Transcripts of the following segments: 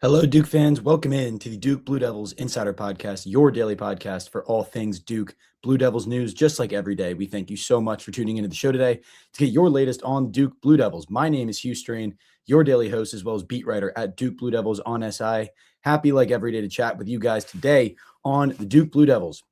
Hello, Duke fans. Welcome in to the Duke Blue Devils Insider Podcast, your daily podcast for all things Duke Blue Devils news, just like every day. We thank you so much for tuning into the show today to get your latest on Duke Blue Devils. My name is Hugh Strain, your daily host, as well as beat writer at Duke Blue Devils on SI. Happy like every day to chat with you guys today on the Duke Blue Devils,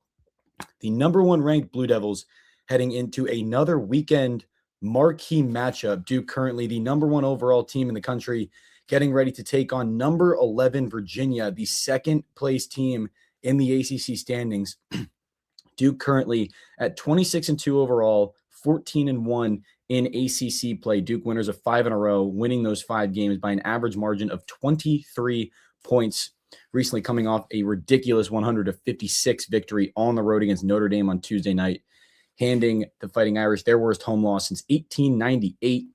the number one ranked Blue Devils heading into another weekend marquee matchup. Duke currently the number one overall team in the country, getting ready to take on number 11 Virginia, the second place team in the ACC standings. Duke currently at 26-2 overall, 14-1 in ACC play. Duke winners of 5 in a row, winning those 5 games by an average margin of 23 points. Recently coming off a ridiculous 100-56 victory on the road against Notre Dame on Tuesday night, handing the Fighting Irish their worst home loss since 1898.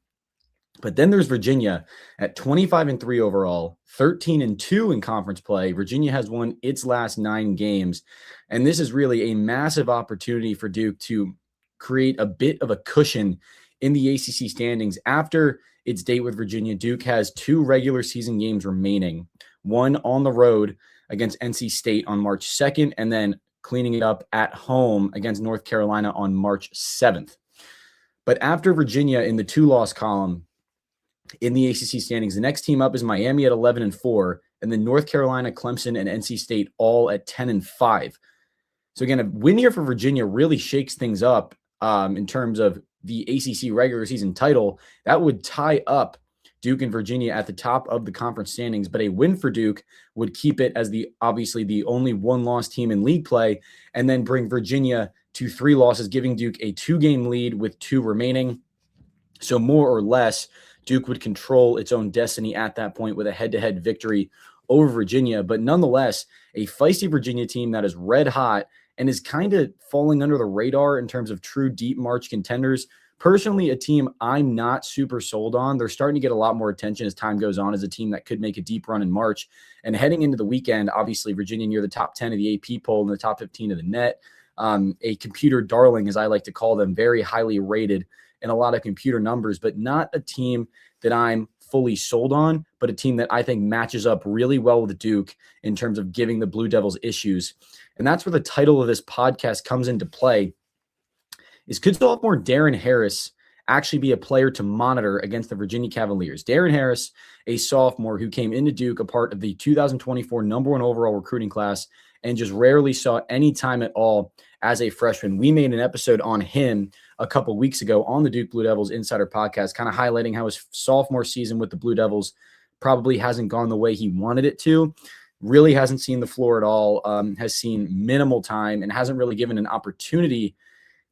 But then there's Virginia at 25-3 overall, 13-2 in conference play. Virginia has won its last 9 games, and this is really a massive opportunity for Duke to create a bit of a cushion in the ACC standings. After its date with Virginia, Duke has 2 regular season games remaining, one on the road against NC State on March 2nd, and then cleaning it up at home against North Carolina on March 7th. But after Virginia in the 2-loss column in the ACC standings, the next team up is Miami at 11-4, and then North Carolina, Clemson, and NC State all at 10-5. So again, a win here for Virginia really shakes things up in terms of the ACC regular season title. That would tie up Duke and Virginia at the top of the conference standings, but a win for Duke would keep it as obviously the only one-loss team in league play, and then bring Virginia to 3 losses, giving Duke a 2-game lead with 2 remaining. So more or less, Duke would control its own destiny at that point with a head-to-head victory over Virginia. But nonetheless, a feisty Virginia team that is red hot and is kind of falling under the radar in terms of true deep March contenders. Personally, a team I'm not super sold on. They're starting to get a lot more attention as time goes on as a team that could make a deep run in March. And heading into the weekend, obviously, Virginia near the top 10 of the AP poll and the top 15 of the net. A computer darling, as I like to call them, very highly rated in a lot of computer numbers, but not a team that I'm fully sold on, but a team that I think matches up really well with Duke in terms of giving the Blue Devils issues. And that's where the title of this podcast comes into play. Is could sophomore Darren Harris actually be a player to monitor against the Virginia Cavaliers? Darren Harris, a sophomore who came into Duke, a part of the 2024 number 1 overall recruiting class, and just rarely saw any time at all as a freshman. We made an episode on him a couple weeks ago on the Duke Blue Devils Insider Podcast, kind of highlighting how his sophomore season with the Blue Devils probably hasn't gone the way he wanted it to. Really hasn't seen the floor at all, has seen minimal time, and hasn't really given an opportunity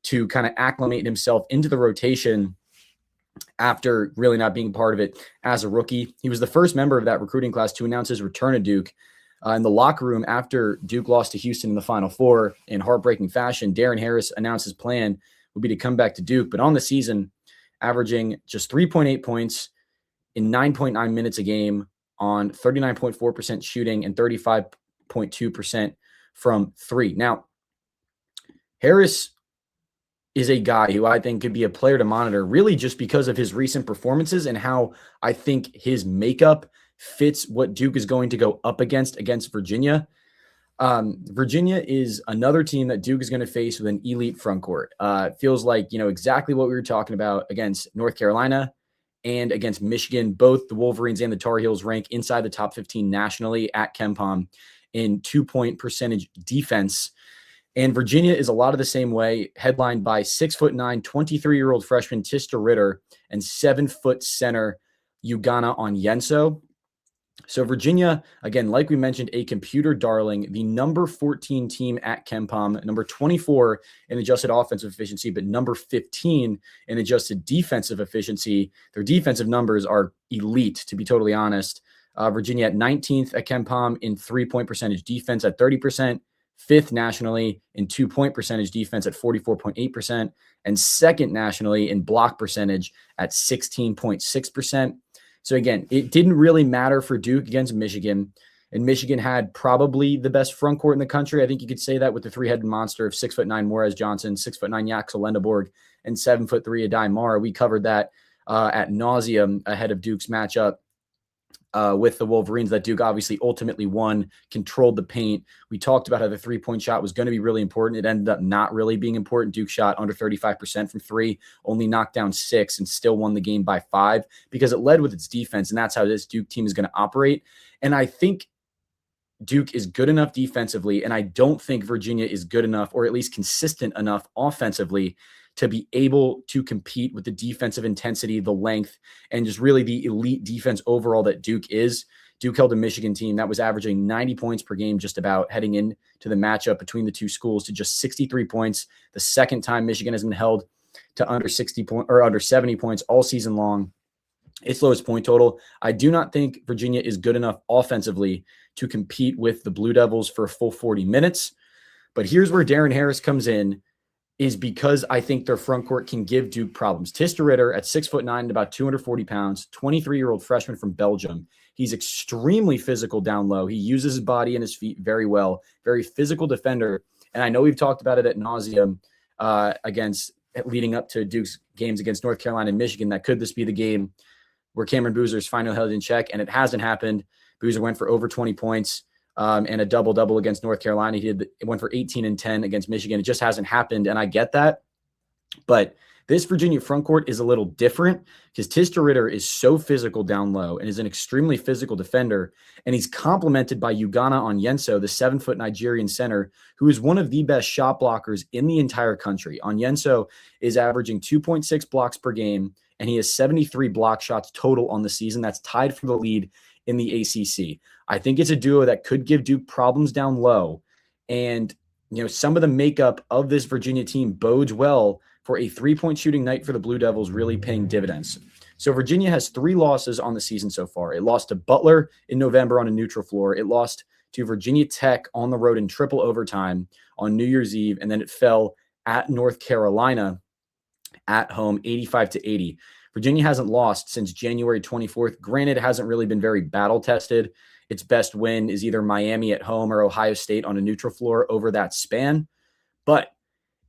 to kind of acclimate himself into the rotation after really not being part of it as a rookie. He was the first member of that recruiting class to announce his return to Duke. In the locker room after Duke lost to Houston in the Final Four in heartbreaking fashion, Darren Harris announced his plan would be to come back to Duke. But on the season, averaging just 3.8 points in 9.9 minutes a game on 39.4% shooting and 35.2% from 3. Now, Harris is a guy who I think could be a player to monitor, really just because of his recent performances and how I think his makeup fits what Duke is going to go up against Virginia. Virginia is another team that Duke is going to face with an elite front court. It feels like, exactly what we were talking about against North Carolina and against Michigan. Both the Wolverines and the Tar Heels rank inside the top 15 nationally at KenPom in 2-point percentage defense. And Virginia is a lot of the same way, headlined by 6'9", 23-year-old freshman Tista Ritter and 7-foot center Ugana Onyenso. So Virginia, again, like we mentioned, a computer darling, the number 14 team at KenPom, number 24 in adjusted offensive efficiency, but number 15 in adjusted defensive efficiency. Their defensive numbers are elite, to be totally honest. Virginia at 19th at KenPom in 3-point percentage defense at 30%, 5th nationally in 2-point percentage defense at 44.8%, and 2nd nationally in block percentage at 16.6%. So again, it didn't really matter for Duke against Michigan, and Michigan had probably the best front court in the country. I think you could say that with the 3-headed monster of 6'9" Morez Johnson, 6'9" Yaxel Lendeborg, and 7'3" Adai Mara. We covered that at nauseum ahead of Duke's matchup with the Wolverines that Duke obviously ultimately won, controlled the paint. We talked about how the three-point shot was going to be really important. It ended up not really being important. Duke shot under 35% from three, only knocked down 6, and still won the game by 5 because it led with its defense, and that's how this Duke team is going to operate. And I think Duke is good enough defensively, and I don't think Virginia is good enough, or at least consistent enough offensively, to be able to compete with the defensive intensity, the length, and just really the elite defense overall that Duke is. Duke held a Michigan team that was averaging 90 points per game just about heading into the matchup between the two schools to just 63 points. The second time Michigan has been held to under 60 point or under 70 points all season long. Its lowest point total. I do not think Virginia is good enough offensively to compete with the Blue Devils for a full 40 minutes. But here's where Darren Harris comes in, is because I think their front court can give Duke problems. Tista Ritter at 6'9" and about 240 pounds, 23-year-old freshman from Belgium. He's extremely physical down low. He uses his body and his feet very well, very physical defender. And I know we've talked about it at nauseum leading up to Duke's games against North Carolina and Michigan, that could this be the game where Cameron Boozer's finally held in check, and it hasn't happened. Boozer went for over 20 points. And a double-double against North Carolina. It went for 18 and 10 against Michigan. It just hasn't happened, and I get that. But this Virginia front court is a little different because Tista Ritter is so physical down low and is an extremely physical defender, and he's complemented by Ugonna Onyenso, the 7-foot Nigerian center, who is one of the best shot blockers in the entire country. Onyenso is averaging 2.6 blocks per game, and he has 73 block shots total on the season. That's tied for the lead in the ACC. I think it's a duo that could give Duke problems down low. And, some of the makeup of this Virginia team bodes well for a three-point shooting night for the Blue Devils, really paying dividends. So Virginia has 3 losses on the season so far. It lost to Butler in November on a neutral floor. It lost to Virginia Tech on the road in triple overtime on New Year's Eve. And then it fell at North Carolina at home, 85-80. Virginia hasn't lost since January 24th. Granted, it hasn't really been very battle-tested. Its best win is either Miami at home or Ohio State on a neutral floor over that span. But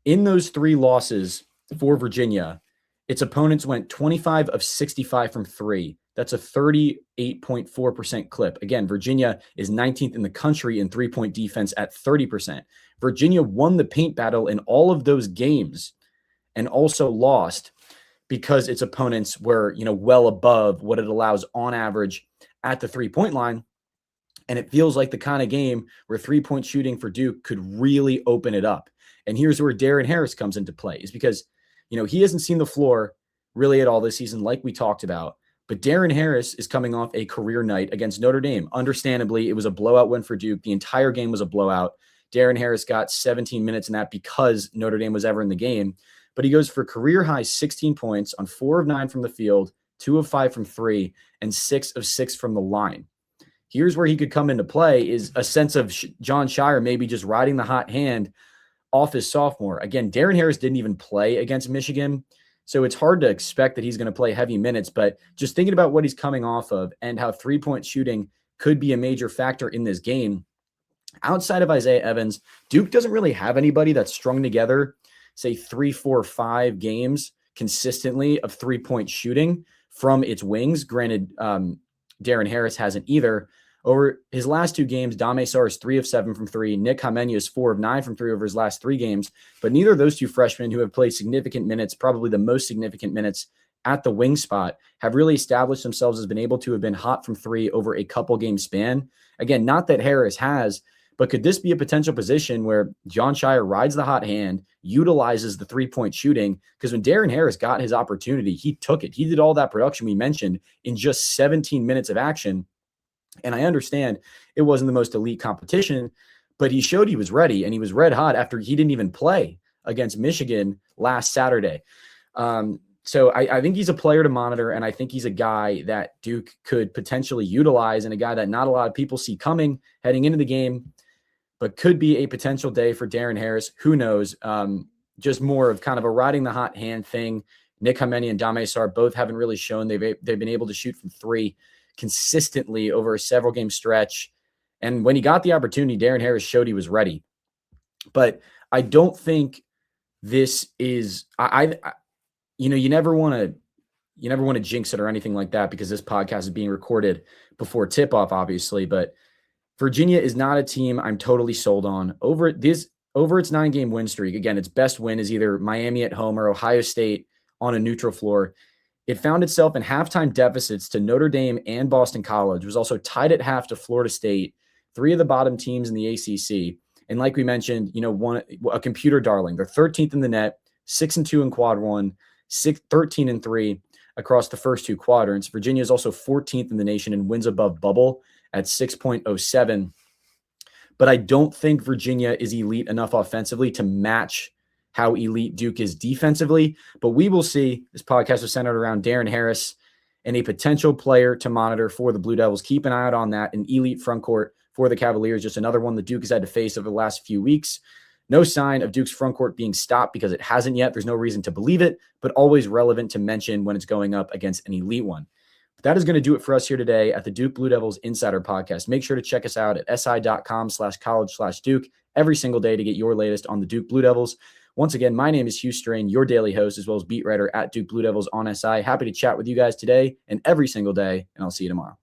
in those 3 losses for Virginia, its opponents went 25 of 65 from 3. That's a 38.4% clip. Again, Virginia is 19th in the country in three-point defense at 30%. Virginia won the paint battle in all of those games and also lost because its opponents were, well above what it allows on average at the three-point line. And it feels like the kind of game where three-point shooting for Duke could really open it up. And here's where Darren Harris comes into play, is because, he hasn't seen the floor really at all this season, like we talked about. But Darren Harris is coming off a career night against Notre Dame. Understandably, it was a blowout win for Duke. The entire game was a blowout. Darren Harris got 17 minutes in that because Notre Dame was ever in the game. But he goes for career-high 16 points on 4 of 9 from the field, 2 of 5 from 3, and 6 of 6 from the line. Here's where he could come into play, is a sense of John Shire maybe just riding the hot hand off his sophomore. Again, Darren Harris didn't even play against Michigan, so it's hard to expect that he's going to play heavy minutes. But just thinking about what he's coming off of and how three-point shooting could be a major factor in this game, outside of Isaiah Evans, Duke doesn't really have anybody that's strung together, say 3, 4, 5 games consistently of three-point shooting from its wings. Granted, Darren Harris hasn't either. Over his last 2 games, Dame Sarr is 3 of 7 from 3. Nick Hamenia is 4 of 9 from 3 over his last 3 games. But neither of those 2 freshmen, who have played significant minutes, probably the most significant minutes at the wing spot, have really established themselves as been able to have been hot from 3 over a couple game span. Again, not that Harris has, but could this be a potential position where John Shire rides the hot hand, utilizes the three-point shooting? Because when Darren Harris got his opportunity, he took it. He did all that production we mentioned in just 17 minutes of action. And I understand it wasn't the most elite competition, but he showed he was ready, and he was red hot after he didn't even play against Michigan last Saturday. So I think he's a player to monitor, and I think he's a guy that Duke could potentially utilize, and a guy that not a lot of people see coming heading into the game, but could be a potential day for Darren Harris. Who knows? Just more of kind of a riding the hot hand thing. Nick Hamenia and Dame Sarr both haven't really shown they've been able to shoot from 3 consistently over a several game stretch. And when he got the opportunity, Darren Harris showed he was ready. But I don't think this is, you never want to, you never want to jinx it or anything like that because this podcast is being recorded before tip-off, obviously. But Virginia is not a team I'm totally sold on. Over its 9-game win streak, again, its best win is either Miami at home or Ohio State on a neutral floor. It found itself in halftime deficits to Notre Dame and Boston College. It was also tied at half to Florida State, three of the bottom teams in the ACC. And like we mentioned, a computer darling. They're 13th in the net, 6-2 in quad one, 13-3 across the first two quadrants. Virginia is also 14th in the nation in wins above bubble at 6.07. But I don't think Virginia is elite enough offensively to match how elite Duke is defensively. But we will see. This podcast was centered around Darren Harris and a potential player to monitor for the Blue Devils. Keep an eye out on that. An elite front court for the Cavaliers, just another one that Duke has had to face over the last few weeks. No sign of Duke's front court being stopped because it hasn't yet. There's no reason to believe it, but always relevant to mention when it's going up against an elite one. But that is going to do it for us here today at the Duke Blue Devils Insider Podcast. Make sure to check us out at si.com/college/Duke every single day to get your latest on the Duke Blue Devils. Once again, my name is Hugh Strain, your daily host, as well as beat writer at Duke Blue Devils on SI. Happy to chat with you guys today and every single day, and I'll see you tomorrow.